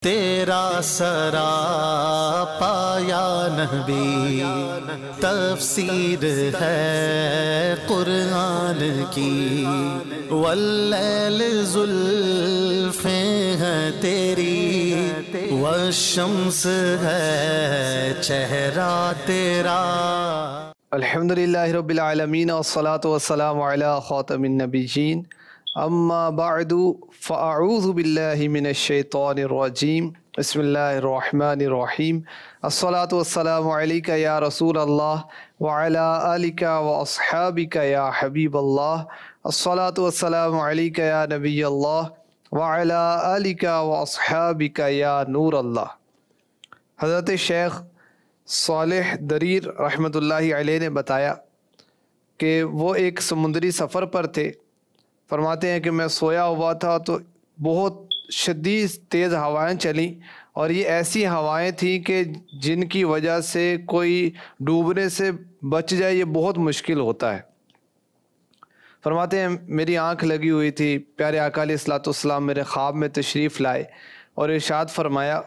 تیرا سراپا یا نبی تفسیر ہے قرآن کی، واللیل زلفیں ہیں تیری، والشمس ہے چہرہ تیرا۔ الحمدللہ رب العالمین والصلاة والسلام علی خاتم النبیین، اما بعد فاعوذ باللہ من الشیطان الرجیم، بسم اللہ الرحمن الرحیم۔ الصلاة والسلام علیک یا رسول اللہ وعلی آلک واصحابک یا حبیب اللہ، الصلاة والسلام علیک یا نبی اللہ وعلی آلک واصحابک یا نور اللہ۔ حضرت شیخ صالح دریر رحمۃ اللہ علیہ نے بتایا کہ وہ ایک سمندری سفر پر تھے۔ فرماتے ہیں کہ میں سویا ہوا تھا تو بہت شدید تیز ہوائیں چلیں، اور یہ ایسی ہوائیں تھیں کہ جن کی وجہ سے کوئی ڈوبنے سے بچ جائے یہ بہت مشکل ہوتا ہے۔ فرماتے ہیں میری آنکھ لگی ہوئی تھی، پیارے آقا علیہ الصلوۃ والسلام میرے خواب میں تشریف لائے اور ارشاد فرمایا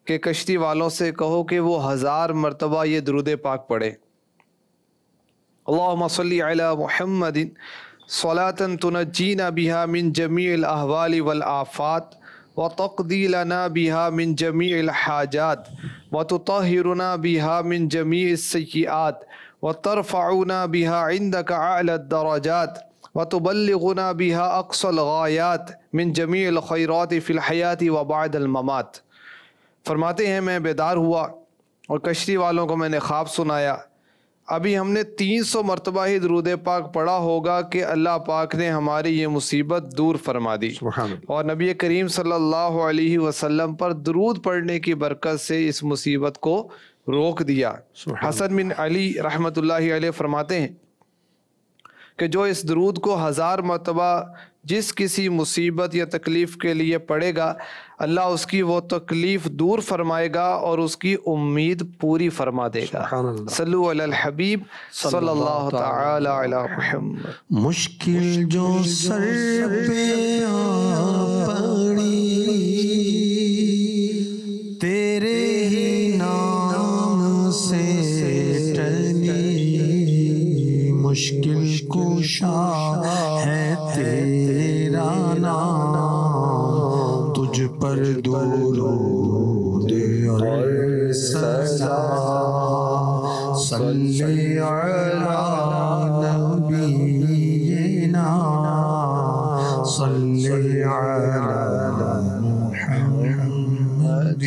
کہ کشتی والوں سے کہو کہ وہ 1000 مرتبہ یہ درود پاک پڑھے، اللہم صلی علی محمد صلاۃ تنجینا بہا من جمیع الاحوال والآفات وتقضی لنا بہا من جمیع الحاجات وتطہرنا بہا من جمیع السیئات وترفعنا بہا عندک اعلی الدرجات وتبلغنا بہا اقصى الغایات من جمیع الخیرات فی الحیات وبعد الممات۔ فرماتے ہیں میں بیدار ہوا اور کشتی والوں کو میں نے خواب سنایا، ابھی ہم نے 300 مرتبہ ہی درود پاک پڑھا ہوگا کہ اللہ پاک نے ہماری یہ مصیبت دور فرما دی، اور نبی کریم صلی اللہ علیہ وسلم پر درود پڑھنے کی برکت سے اس مصیبت کو روک دیا۔ حسن بن علی رحمۃ اللہ علیہ فرماتے ہیں کہ جو اس درود کو 1000 مرتبہ جس کسی مصیبت یا تکلیف کے لیے پڑھے گا، اللہ اس کی وہ تکلیف دور فرمائے گا اور اس کی امید پوری فرما دے گا۔ صلو علی الحبیب صلی اللہ تعالی علی محمد۔ مشکل جو سر پہ آ پڑی تیرے ہی نام سے ٹلی، مشکل کشا ہے تیرا نام، تجھ پر درود اور سزا، صلی علی نبینا صلی علی محمد۔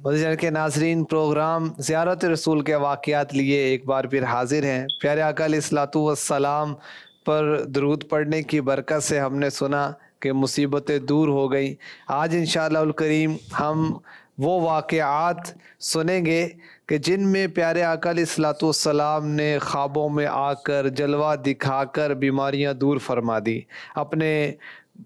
مدنی کے ناظرین، پروگرام زیارت رسول کے واقعات لیے ایک بار پھر حاضر ہیں۔ پیارے آقا علیہ الصلوۃ والسلام پر درود پڑھنے کی برکت سے ہم نے سنا کہ مصیبتیں دور ہو گئیں۔ آج انشاءاللہ الکریم ہم وہ واقعات سنیں گے کہ جن میں پیارے آقا علیہ الصلوۃ والسلام نے خوابوں میں آ کر جلوہ دکھا کر بیماریاں دور فرما دی، اپنے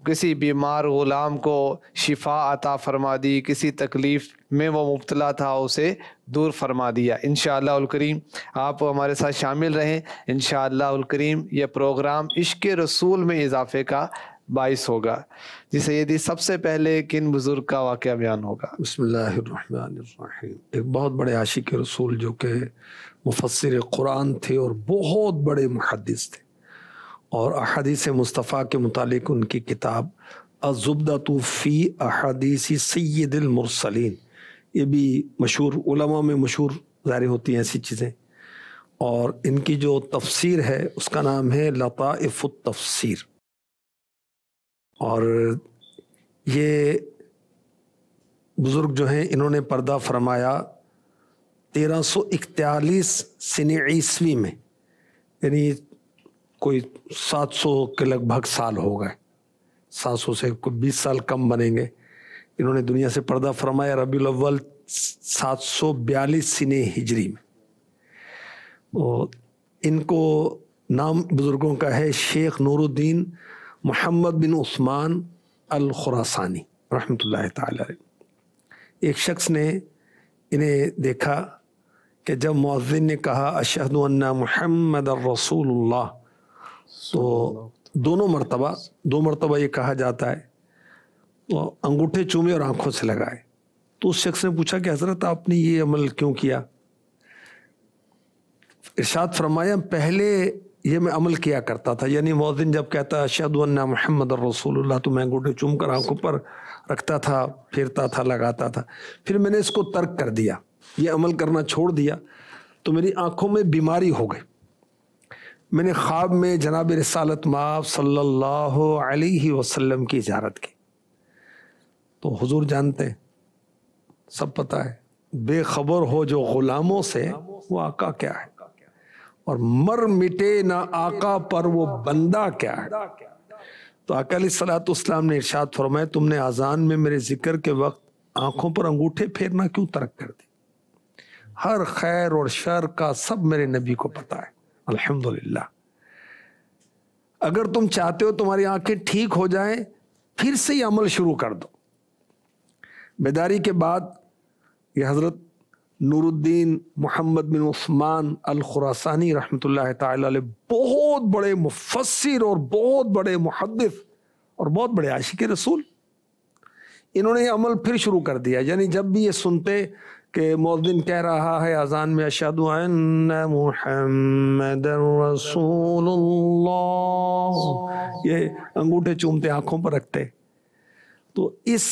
کسی بیمار غلام کو شفا عطا فرما دی، کسی تکلیف میں وہ مبتلا تھا اسے دور فرما دیا۔ انشاءاللہ الکریم آپ ہمارے ساتھ شامل رہیں، انشاءاللہ الکریم یہ پروگرام عشق رسول میں اضافے کا باعث ہوگا۔ جی سیدی، سب سے پہلے کن بزرگ کا واقعہ بیان ہوگا؟ بسم اللہ الرحمن الرحیم۔ ایک بہت بڑے عاشق رسول جو کہ مفسر قرآن تھے اور بہت بڑے محدث تھے، اور احادیث مصطفیٰ کے متعلق ان کی کتاب الزبدۃ فی احادیث سید المرسلین، یہ بھی مشہور علماء میں مشہور ظاہر ہوتی ہیں ایسی چیزیں، اور ان کی جو تفسیر ہے اس کا نام ہے لطائف التفسیر۔ اور یہ بزرگ جو ہیں انہوں نے پردہ فرمایا 1341 سنہ عیسوی میں، یعنی کوئی 700 کے لگ بھگ سال ہو گئے، 700 سے کوئی 20 سال کم بنیں گے۔ انہوں نے دنیا سے پردہ فرمایا ربیع الاول 742 سنہ ہجری میں۔ ان کو نام بزرگوں کا ہے شیخ نور الدین محمد بن عثمان الخراسانی رحمۃ اللہ تعالی علیہ۔ ایک شخص نے انہیں دیکھا کہ جب مؤذن نے کہا اشہد ان محمد الرسول اللہ، تو دو مرتبہ یہ کہا جاتا ہے، تو انگوٹھے چومے اور آنکھوں سے لگائے. تو اس شخص نے پوچھا کہ حضرت آپ نے یہ عمل کیوں کیا؟ ارشاد فرمایا پہلے یہ میں عمل کیا کرتا تھا، یعنی مؤذن جب کہتا اشہد ان محمد رسول اللہ تو میں انگوٹھے چوم کر آنکھوں پر رکھتا تھا، پھرتا تھا، لگاتا تھا. پھر میں نے اس کو ترک کر دیا، یہ عمل کرنا چھوڑ دیا، تو میری آنکھوں میں بیماری ہو گئی. میں نے خواب میں جناب رسالت مآب صلی اللہ علیہ وسلم کی زیارت کی. تو حضور جانتے ہیں، سب پتہ ہے، بے خبر ہو جو غلاموں سے وہ آقا کیا ہے، اور مر مٹے نہ آقا پر وہ بندہ کیا ہے. تو آقا علیہ الصلوۃ والسلام نے ارشاد فرمایا تم نے اذان میں میرے ذکر کے وقت آنکھوں پر انگوٹھے پھیرنا کیوں ترک کر دی؟ ہر خیر اور شر کا سب میرے نبی کو پتہ ہے. الحمدللہ. اگر تم چاہتے ہو تمہاری آنکھیں ٹھیک ہو جائیں، پھر سے یہ عمل شروع کر دو. بیداری کے بعد یہ حضرت نور الدین محمد بن عثمان الخراسانی رحمۃ اللہ تعالی علیہ بہت بڑے مفسر اور بہت بڑے محدث اور بہت بڑے عاشق رسول، انہوں نے یہ عمل پھر شروع کر دیا. یعنی جب بھی یہ سنتے کہ مؤذن کہہ رہا ہے اذان میں اشہد ان محمد رسول اللہ، یہ انگوٹھے چومتے، آنکھوں پر رکھتے. تو اس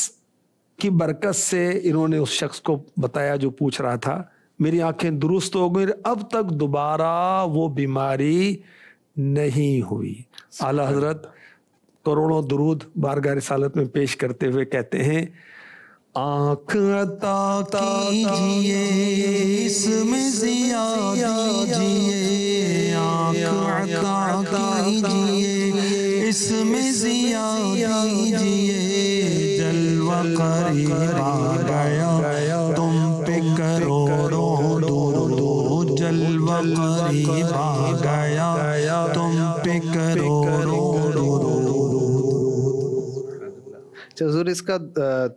کی برکت سے انہوں نے اس شخص کو بتایا جو پوچھ رہا تھا، میری آنکھیں درست ہو گئی، اب تک دوبارہ وہ بیماری نہیں ہوئی. اعلیٰ حضرت کروڑوں درود بارگاہ رسالت میں پیش کرتے ہوئے کہتے ہیں آنکھ عطا کیجئے اس میں ضیا دیجئے، آنکھ عطا کیجئے اس میں ضیا دیجئے، جلوہ قریب آ گیا تم پہ کروڑوں درود، جلوہ قریب آ گیا تم پہ کروڑوں درود. حضور اس کا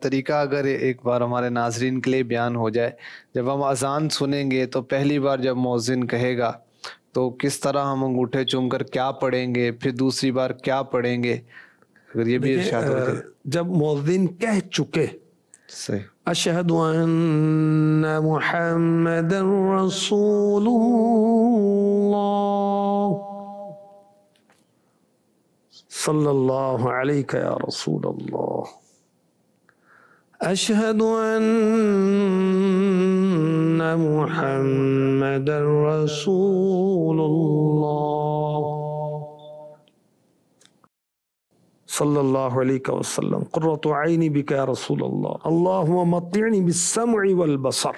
طریقہ اگر ایک بار ہمارے ناظرین کے لیے بیان ہو جائے، جب ہم اذان سنیں گے تو پہلی بار جب مؤذن کہے گا تو کس طرح ہم انگوٹھے چوم کر کیا پڑھیں گے، پھر دوسری بار کیا پڑھیں گے، اگر یہ بھی ارشاد ہوتے. جب مؤذن کہہ چکے صحیح اشہد ان محمد رسول اللہ صلی اللہ علیہ یا رسول اللہ، اشہد ان محمد رسول اللہ صلی اللہ علیہ وسلم، قرۃ عینی بک یا رسول اللہ، اللہم متعنی بالسمع والبصر.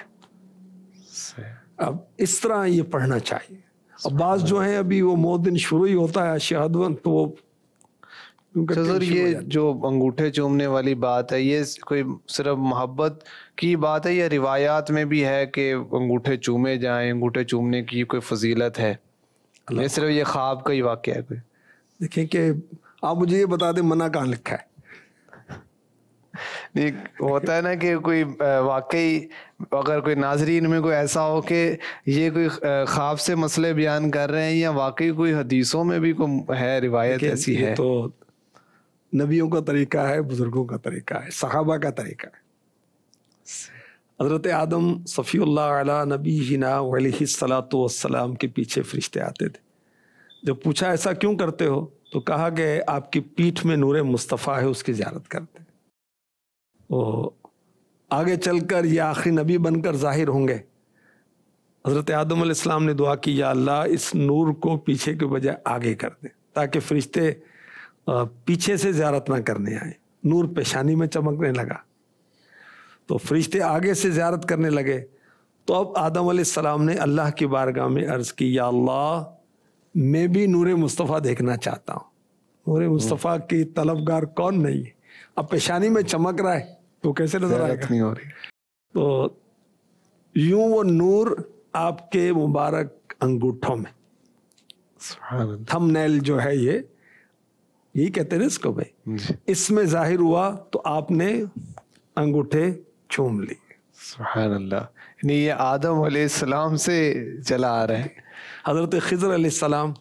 اب اس طرح یہ پڑھنا چاہیے. اب بعض جو ہیں ابھی وہ مؤذن شروع ہی ہوتا ہے اشہد تو وہ حضور یہ جو انگوٹھے چومنے والی بات ہے یہ کوئی صرف محبت کی بات ہے یا روایات میں بھی ہے کہ انگوٹھے چومے جائیں، انگوٹھے چومنے کی کوئی فضیلت ہے، یہ صرف یہ خواب کا ہی واقعہ ہے کوئی؟ دیکھیں کہ آپ مجھے یہ بتا دیں منع کہاں لکھا ہے. ہوتا ہے نا کہ کوئی واقعی اگر کوئی ناظرین میں کوئی ایسا ہو کہ یہ کوئی خواب سے مسئلے بیان کر رہے ہیں یا واقعی کوئی حدیثوں میں بھی کوئی ہے روایت ایسی ہے. تو نبیوں کا طریقہ ہے، بزرگوں کا طریقہ ہے، صحابہ کا طریقہ ہے. حضرت آدم صفی اللہ علی نبینا علیہ الصلاۃ والسلام کے پیچھے فرشتے آتے تھے. جب پوچھا ایسا کیوں کرتے ہو تو کہا کہ آپ کی پیٹھ میں نور مصطفیٰ ہے، اس کی زیارت کرتے ہیں. آگے چل کر یہ آخری نبی بن کر ظاہر ہوں گے. حضرت آدم علیہ السلام نے دعا کی یا اللہ اس نور کو پیچھے کے بجائے آگے کر دیں تاکہ فرشتے پیچھے سے زیارت نہ کرنے آئیں. نور پیشانی میں چمکنے لگا تو فرشتے آگے سے زیارت کرنے لگے. تو اب آدم علیہ السلام نے اللہ کی بارگاہ میں عرض کی یا اللہ میں بھی نور مصطفیٰ دیکھنا چاہتا ہوں. نور مصطفیٰ کی طلبگار کون نہیں ہے؟ اب پیشانی میں چمک رہا ہے تو کیسے نظر آئے گا؟ نہیں ہو رہی. تو یوں وہ نور آپ کے مبارک انگوٹھوں میں، تھم نیل جو ہے یہ یہی کہتے ہیں اس کو بھائی، اس میں ظاہر ہوا تو آپ نے انگوٹھے چوم لی. سبحان اللہ. یعنی یہ آدم علیہ السلام سے چلا آ رہا ہے. حضرت خضر علیہ السلام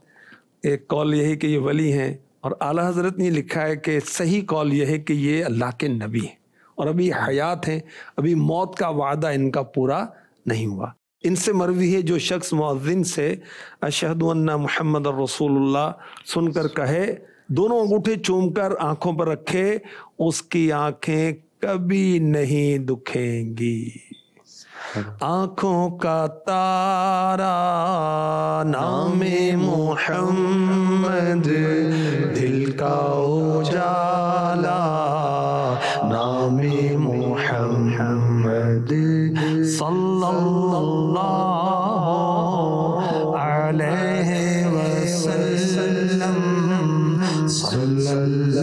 ایک قول یہی کہ یہ ولی ہیں، اور اعلیٰ حضرت نے لکھا ہے کہ صحیح قول یہ ہے کہ یہ اللہ کے نبی ہیں اور ابھی حیات ہیں, ابھی موت کا وعدہ ان کا پورا نہیں ہوا. ان سے مروی ہے جو شخص مؤذن سے اشہد ان محمد الرسول اللہ سن کر کہے, دونوں انگوٹھے چوم کر آنکھوں پر رکھے, اس کی آنکھیں کبھی نہیں دکھیں گی. آنکھوں کا تارا نام محمد, دل کا اجالا نام محمد, صلی اللہ علیہ وسلم, صلی اللہ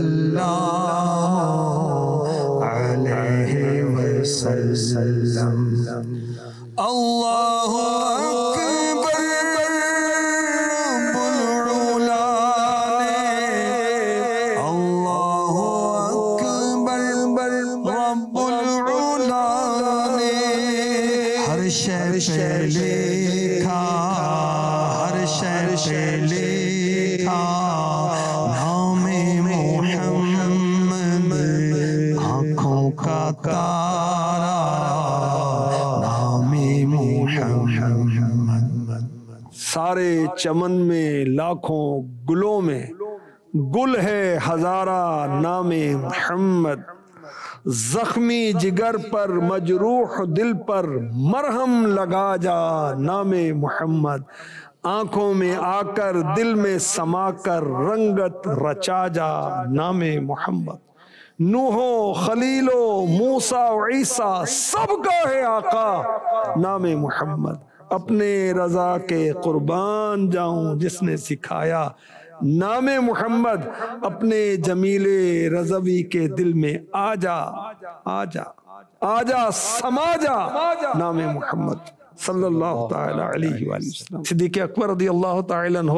علیہ وسلم. اللہ اکبر رب العلا نے, اللہ اکبر رب العلا نے, ہر شے پہ لکھا, ہر شے پہ لکھا نام محمد, آنکھوں کا تارا نام محمد. سارے چمن میں لاکھوں گلوں میں گل ہے ہزارہ نام محمد, زخمی جگر پر مجروح دل پر مرہم لگا جا نام محمد, آنکھوں میں آ کر دل میں سما کر رنگت رچا جا نام محمد. نوح خلیل و موسیٰ و عیسیٰ سب کا ہے آقا نام محمد, اپنے رضا کے قربان جاؤں جس نے سکھایا نام محمد, اپنے جمیل رضوی کے دل میں آ جا آ جا آ جا سما جا نام محمد صلی اللہ تعالی علیہ وآلہ وسلم. صدیق اکبر رضی اللہ تعالی عنہ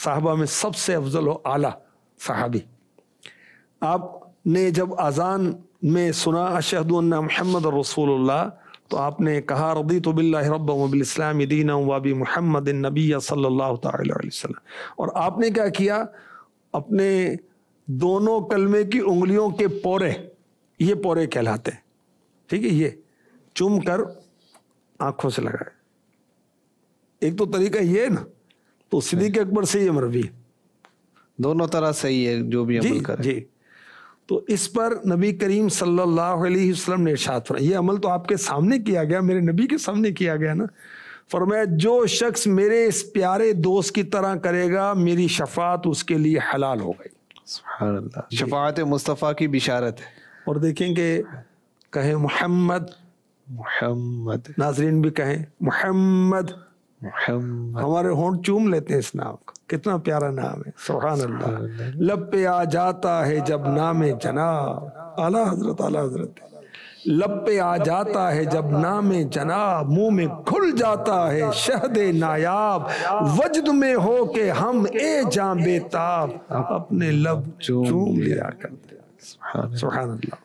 صحابہ میں سب سے افضل و اعلیٰ صحابی, آپ نے جب اذان میں سنا اشہد ان محمد رسول اللہ تو آپ نے کہا رضیت باللہ ربا وبالاسلام دینا وبی محمد النبی صلی اللہ تعالی علیہ وسلم. اور آپ نے کیا کیا, اپنے دونوں کلمے کی انگلیوں کے پورے, یہ پورے کہلاتے ہیں, ٹھیک ہے, یہ چوم کر آنکھوں سے لگائے. ایک تو طریقہ یہ ہے نا, تو صدیق اکبر سے یہ مروی ہے, دونوں طرح صحیح ہے جو بھی عمل کرے. جی, تو اس پر نبی کریم صلی اللہ علیہ وسلم نے ارشاد فرمایا, یہ عمل تو آپ کے سامنے کیا گیا, میرے نبی کے سامنے کیا گیا نا. فرمایا جو شخص میرے اس پیارے دوست کی طرح کرے گا میری شفاعت اس کے لیے حلال ہو گئی. سبحان اللہ, شفاعت مصطفیٰ کی بشارت ہے. اور دیکھیں کہ کہیں محمد, محمد, ناظرین بھی کہیں محمد, محمد, ہمارے ہونٹ چوم لیتے ہیں اس نام کو, کتنا پیارا نام ہے, سبحان اللہ. لب پہ آ جاتا ہے جب نام جناب, اعلیٰ حضرت لب پہ آ جاتا ہے جب نام جناب, منہ میں کھل جاتا ہے شہد نایاب, وجد میں ہو کہ ہم اے جاں بے تاب, اپنے لب چوم لیا کرتے. سبحان اللہ.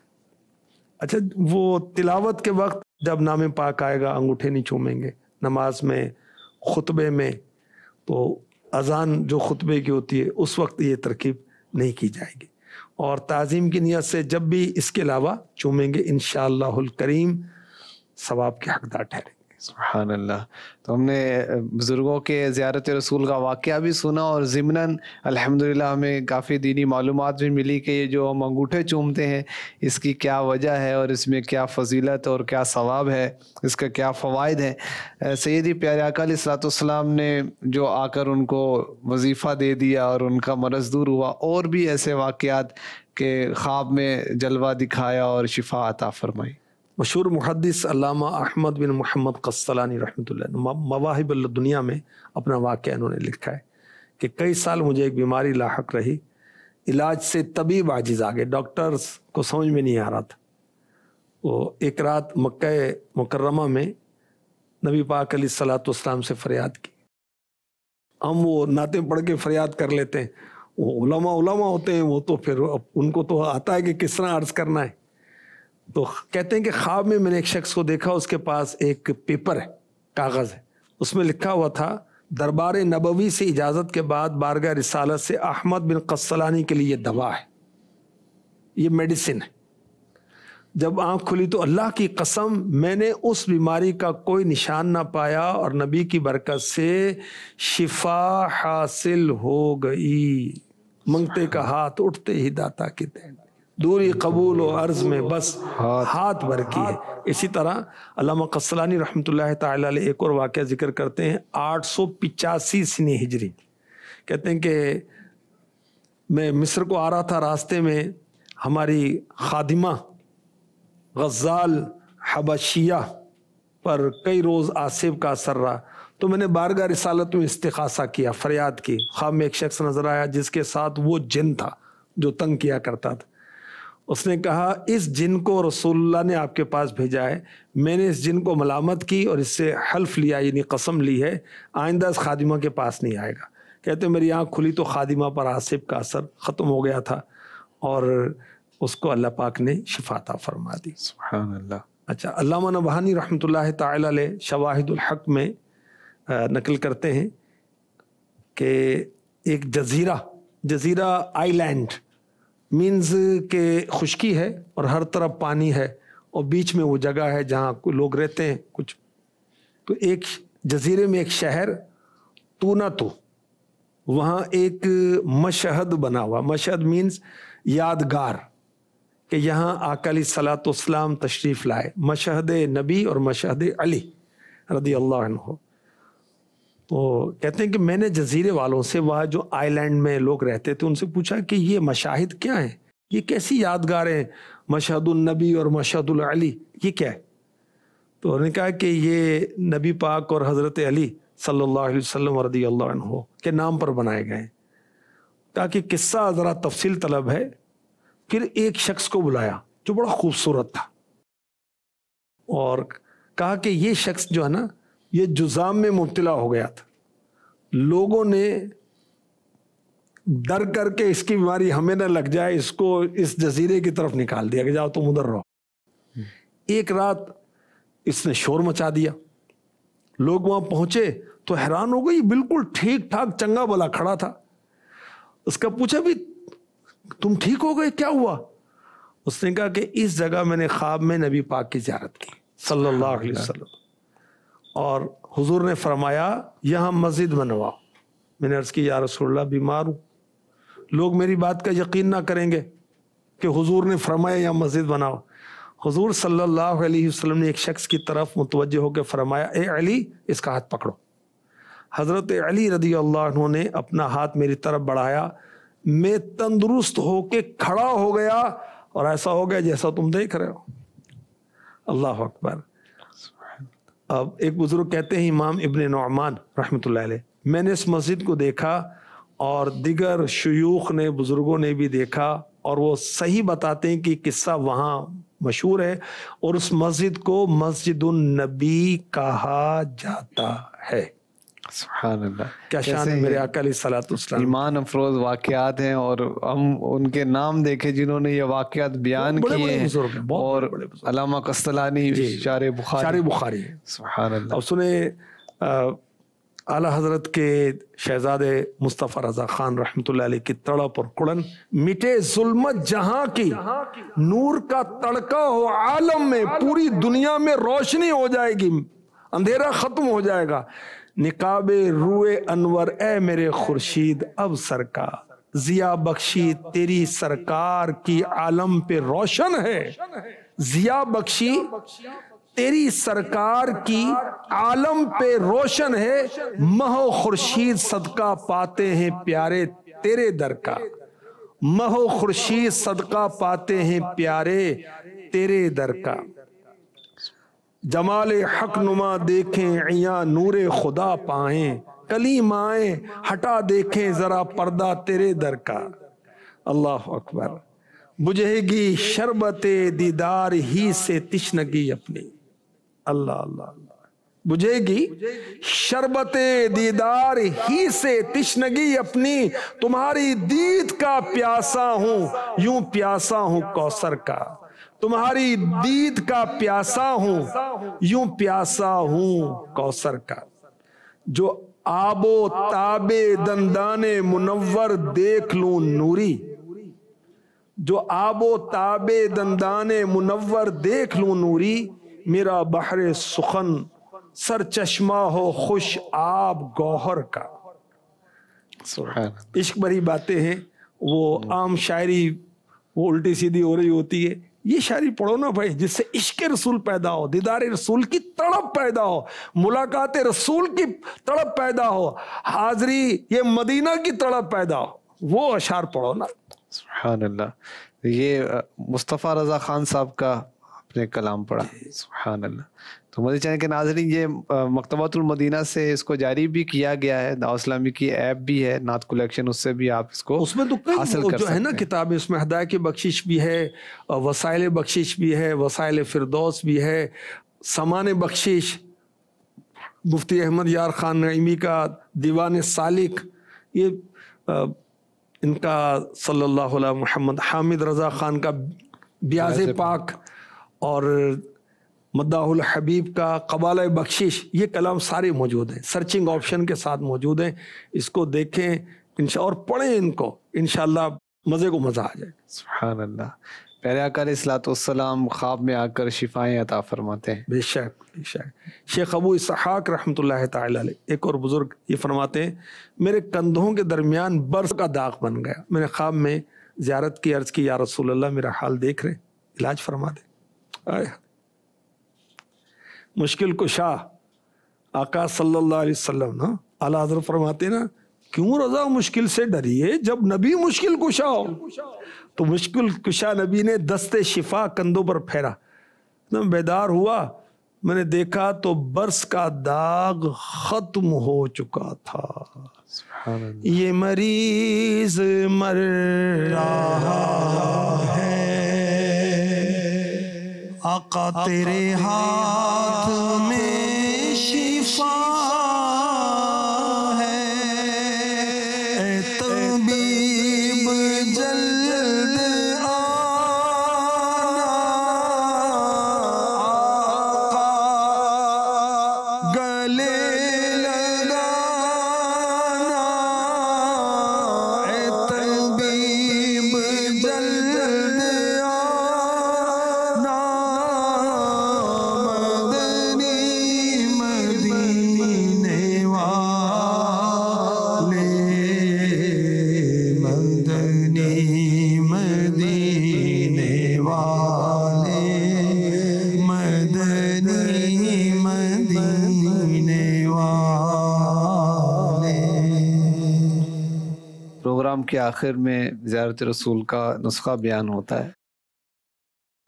اچھا, وہ تلاوت کے وقت جب نام پاک آئے گا انگوٹھے نہیں چومیں گے, نماز میں خطبے میں, تو اذان جو خطبے کی ہوتی ہے اس وقت یہ ترکیب نہیں کی جائے گی, اور تعظیم کی نیت سے جب بھی اس کے علاوہ چومیں گے انشاءاللہ الکریم ثواب کے حقدار ٹھہریں گے. سبحان اللہ. تو ہم نے بزرگوں کے زیارت رسول کا واقعہ بھی سنا, اور ضمناً الحمدللہ ہمیں کافی دینی معلومات بھی ملی کہ یہ جو ہم انگوٹھے چومتے ہیں اس کی کیا وجہ ہے, اور اس میں کیا فضیلت اور کیا ثواب ہے, اس کا کیا فوائد ہیں. سیدی پیارے آقا علیہ الصلوۃ والسلام نے جو آ کر ان کو وظیفہ دے دیا اور ان کا مرض دور ہوا, اور بھی ایسے واقعات کہ خواب میں جلوہ دکھایا اور شفا عطا فرمائی. مشہور محدث علامہ احمد بن محمد قسطلانی رحمۃ اللہ مواہب الدنیا میں اپنا واقعہ انہوں نے لکھا ہے کہ کئی سال مجھے ایک بیماری لاحق رہی, علاج سے طبیب عاجز آ گئے, ڈاکٹرز کو سمجھ میں نہیں آ رہا تھا. وہ ایک رات مکہ مکرمہ میں نبی پاک علیہ الصلوۃ والسلام سے فریاد کی. ہم وہ نعتیں پڑھ کے فریاد کر لیتے ہیں, وہ علماء ہوتے ہیں, وہ تو پھر ان کو تو آتا ہے کہ کس طرح عرض کرنا ہے. تو کہتے ہیں کہ خواب میں نے ایک شخص کو دیکھا, اس کے پاس ایک پیپر ہے, کاغذ ہے, اس میں لکھا ہوا تھا دربار نبوی سے اجازت کے بعد بارگاہ رسالت سے احمد بن قسطلانی کے لیے دوا ہے، یہ میڈیسن ہے۔ جب آنکھ کھلی تو اللہ کی قسم میں نے اس بیماری کا کوئی نشان نہ پایا اور نبی کی برکت سے شفا حاصل ہو گئی۔ منگتے کا ہاتھ اٹھتے ہی داتا کی دین، دوری قبول و عرض میں بس ہاتھ بھر کی ہے۔ اسی طرح علامہ قسطلانی رحمۃ اللہ تعالی علیہ ایک اور واقعہ ذکر کرتے ہیں 885 سنی ہجری، کہتے ہیں کہ میں مصر کو آ رہا تھا، راستے میں ہماری خادمہ غزال حبشیہ پر کئی روز آصف کا اثر رہا، تو میں نے بارگاہ رسالت میں استغاثہ کیا، فریاد کی۔ خواب میں ایک شخص نظر آیا جس کے ساتھ وہ جن تھا جو تنگ کیا کرتا تھا۔ اس نے کہا اس جن کو رسول اللہ نے آپ کے پاس بھیجا ہے، میں نے اس جن کو ملامت کی اور اس سے حلف لیا، یعنی قسم لی ہے آئندہ اس خادمہ کے پاس نہیں آئے گا۔ کہتے میری آنکھ کھلی تو خادمہ پر آصف کا اثر ختم ہو گیا تھا اور اس کو اللہ پاک نے شفا عطا فرما دی۔ سبحان اللہ۔ اچھا، علامہ نبہانی رحمۃ اللہ تعالی علیہ شواہد الحق میں نقل کرتے ہیں کہ ایک جزیرہ آئی لینڈ مینز کہ خشکی ہے اور ہر طرف پانی ہے اور بیچ میں وہ جگہ ہے جہاں لوگ رہتے ہیں کچھ، تو ایک جزیرے میں ایک شہر تونتو، وہاں ایک مشہد بنا ہوا، مشہد مینز یادگار، کہ یہاں آقا علیہ الصلوۃ والسلام تشریف لائے، مشہد نبی اور مشہد علی رضی اللہ عنہ۔ تو کہتے ہیں کہ میں نے جزیرے والوں سے، وہاں جو آئی لینڈ میں لوگ رہتے تھے، ان سے پوچھا کہ یہ مشاہد کیا ہیں، یہ کیسی یادگاریں، مشہد النبی اور مشہد العلی، یہ کیا ہے؟ تو انہوں نے کہا کہ یہ نبی پاک اور حضرت علی صلی اللہ علیہ وسلم رضی اللہ عنہ کے نام پر بنائے گئے ہیں۔ کہا کہ قصہ ذرا تفصیل طلب ہے۔ پھر ایک شخص کو بلایا جو بڑا خوبصورت تھا اور کہا کہ یہ شخص جو ہے نا یہ جذام میں مبتلا ہو گیا تھا، لوگوں نے ڈر کر کے اس کی بیماری ہمیں نہ لگ جائے اس کو اس جزیرے کی طرف نکال دیا کہ جاؤ تم ادھر رہو۔ ایک رات اس نے شور مچا دیا، لوگ وہاں پہنچے تو حیران ہو گئی، بالکل ٹھیک ٹھاک چنگا بھلا کھڑا تھا۔ اس کا پوچھا بھی تم ٹھیک ہو گئے، کیا ہوا؟ اس نے کہا کہ اس جگہ میں نے خواب میں نبی پاک کی زیارت کی صلی اللہ علیہ وسلم، اور حضور نے فرمایا یہاں مسجد بنواؤ۔ میں نے عرض کی یا رسول اللہ بیمار ہوں، لوگ میری بات کا یقین نہ کریں گے کہ حضور نے فرمایا یہاں مسجد بناؤ۔ حضور صلی اللہ علیہ وسلم نے ایک شخص کی طرف متوجہ ہو کے فرمایا اے علی اس کا ہاتھ پکڑو۔ حضرت علی رضی اللہ عنہ نے اپنا ہاتھ میری طرف بڑھایا، میں تندرست ہو کے کھڑا ہو گیا اور ایسا ہو گیا جیسا تم دیکھ رہے ہو۔ اللہ اکبر۔ اب ایک بزرگ کہتے ہیں امام ابن نعمان رحمۃ اللہ علیہ، میں نے اس مسجد کو دیکھا اور دیگر شیوخ نے، بزرگوں نے بھی دیکھا، اور وہ صحیح بتاتے ہیں کہ قصہ وہاں مشہور ہے، اور اس مسجد کو مسجد النبی کہا جاتا ہے۔ سبحان اللہ، کیا شان ہے میرے آقا علیہ الصلوۃ والسلام۔ ایمان افروز واقعات ہیں، اور ہم ان کے نام دیکھے جنہوں نے یہ واقعات بیان کیے ہیں، اور علامہ قسطلانی شارح بخاری۔ سبحان اللہ۔ اب سنیں اعلیٰ حضرت کے شہزادے مصطفیٰ رضا خان رحمۃ اللہ علیہ کی تڑپ اور کڑن، مٹے ظلمت جہاں کی نور کا تڑکا ہو عالم میں، پوری دنیا میں روشنی ہو جائے گی، اندھیرا ختم ہو جائے گا، نقاب روئے انور اے میرے خورشید اب سرکار، ضیا بخشی تیری سرکار کی عالم پہ روشن ہے، ضیا بخشی تیری سرکار کی عالم پہ روشن ہے، مہ و خورشید صدقہ پاتے ہیں پیارے تیرے در کا، مہ و خورشید صدقہ پاتے ہیں پیارے تیرے در کا، جمال حق نما دیکھیں عیاں نور خدا پائیں، کلیم آئیں ہٹا دیکھیں ذرا پردہ تیرے در کا۔ اللہ اکبر۔ بجھے گی شربت دیدار ہی سے تشنگی اپنی، اللہ اللہ اللہ، بجھے گی شربت دیدار ہی سے تشنگی اپنی، تمہاری دید کا پیاسا ہوں یوں پیاسا ہوں کوثر کا، تمہاری دید کا پیاسا ہوں یوں پیاسا ہوں کوثر کا، جو آب و تاب دندان منور دیکھ لوں نوری، جو آب و تاب دندان منور دیکھ لوں نوری، میرا بحر سخن سر چشمہ ہو خوش آب گوہر کا۔ عشق بھری باتیں ہیں، وہ عام شاعری وہ الٹی سیدھی ہو رہی ہوتی ہے، یہ شاعری پڑھو نا بھائی، جس سے عشق رسول پیدا ہو، دیدار رسول کی تڑپ پیدا ہو، ملاقات رسول کی تڑپ پیدا ہو، حاضری یہ مدینہ کی تڑپ پیدا ہو، وہ اشعار پڑھو نا۔ سبحان اللہ، یہ مصطفیٰ رضا خان صاحب کا آپ نے کلام پڑھا، سبحان اللہ۔ تو مدنی چینل کے ناظرین، یہ مکتبۃ المدینہ سے اس کو جاری بھی کیا گیا ہے، دعوت اسلامی کی ایپ بھی ہے نعت کلیکشن، اس سے بھی آپ اس کو اس میں تو کئی حاصل کر جو ہے نا سکتے ہیں۔ کتابیں، اس میں ہدایت کی بخشش بھی ہے، وسائل بخشش بھی ہے، وسائل فردوس بھی ہے، سامان بخشش، مفتی احمد یار خان نعیمی کا دیوان سالک، یہ ان کا صلی اللہ علیہ محمد، حامد رضا خان کا بیاض پاک، اور مداح الحبیب کا قبالہ بخشش، یہ کلام سارے موجود ہیں، سرچنگ آپشن کے ساتھ موجود ہیں، اس کو دیکھیں اور پڑھیں ان کو، انشاءاللہ مزے کو مزہ آ جائے۔ سبحان اللہ، پیارے آقا علیہ الصلوۃ والسلام خواب میں آ کر شفائیں عطا فرماتے ہیں۔ بے شک بے شک۔ شیخ ابو اسحاق رحمۃ اللہ تعالی علیہ، ایک اور بزرگ، یہ فرماتے ہیں میرے کندھوں کے درمیان برف کا داغ بن گیا، میں نے خواب میں زیارت کی، عرض کی یا رسول اللہ میرا حال دیکھ رہے ہیں، علاج فرما دیں۔ مشکل کشا آقا صلی اللہ علیہ وسلم نا، اعلیٰ حضرت فرماتے نا، کیوں رضا مشکل سے ڈریے جب نبی مشکل کشا ہو؟ تو مشکل کشا نبی نے دست شفا کندھوں پر پھیرا، میں بیدار ہوا، میں نے دیکھا تو برس کا داغ ختم ہو چکا تھا، سبحان اللہ۔ یہ مریض مر رہا ہے، آقا تیرے ہاتھ میں شفا ہے، اے طبیب جلد آنا، آقا گلے لگانا، اے طبیب جلد آنا، مدنی مدینے والے، مدنی مدینے والے، مدنی مدینے والے۔ پروگرام کے آخر میں زیارت رسول کا نسخہ بیان ہوتا ہے۔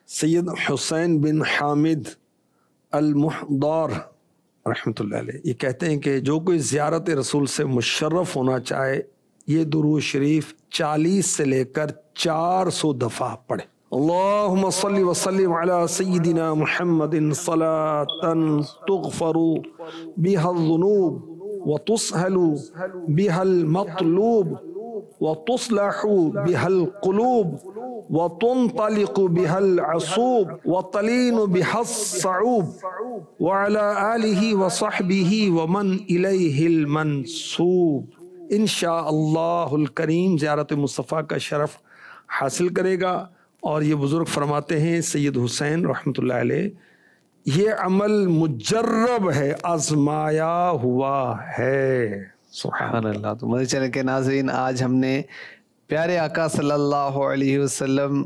سید حسین بن حامد المحضار رحمۃ اللہ علیہ یہ کہتے ہیں کہ جو کوئی زیارت رسول سے مشرف ہونا چاہے، یہ درود شریف 40 سے لے کر 400 دفعہ پڑھے۔ اللہم صلی وسلم علی سیدنا محمد صلاة تغفر بها الذنوب وتسهل بها المطلوب وتصلح بها القلوب وتنطلق بها العصوب وتلين بها الصعوب وعلى آله وصحبه ومن إليه المنسوب۔ انشاءاللہ الکریم زیارت مصطفیٰ کا شرف حاصل کرے گا۔ اور یہ بزرگ فرماتے ہیں سید حسین رحمۃ اللہ علیہ، یہ عمل مجرب ہے، آزمایا ہوا ہے۔ سبحان اللہ۔ تو مدنی چینل کے ناظرین، آج ہم نے پیارے آقا صلی اللہ علیہ وسلم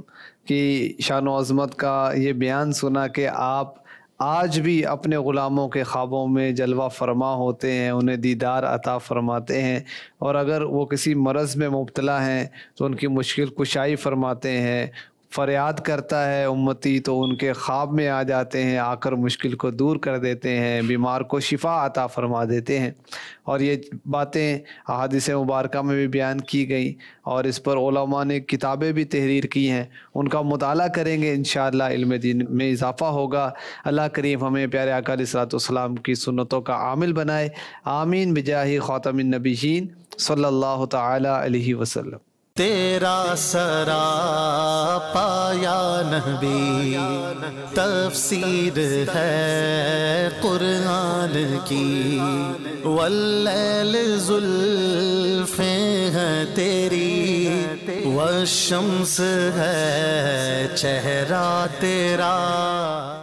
کی شان و عظمت کا یہ بیان سنا کہ آپ آج بھی اپنے غلاموں کے خوابوں میں جلوہ فرما ہوتے ہیں، انہیں دیدار عطا فرماتے ہیں، اور اگر وہ کسی مرض میں مبتلا ہیں تو ان کی مشکل کشائی فرماتے ہیں۔ فریاد کرتا ہے امتی تو ان کے خواب میں آ جاتے ہیں، آ کر مشکل کو دور کر دیتے ہیں، بیمار کو شفا عطا فرما دیتے ہیں۔ اور یہ باتیں احادیث مبارکہ میں بھی بیان کی گئی، اور اس پر علماء نے کتابیں بھی تحریر کی ہیں، ان کا مطالعہ کریں گے انشاءاللہ علم دین میں اضافہ ہوگا۔ اللہ کریم ہمیں پیارے آقا علیہ الصلوۃ والسلام کی سنتوں کا عامل بنائے، آمین بجاہ خاتم النبیین صلی اللہ تعالی علیہ وسلم۔ تیرا سراپا یا نبی تفسیر ہے قرآن کی، واللیل زلفیں ہیں تیری، والشمس ہے چہرہ تیرا۔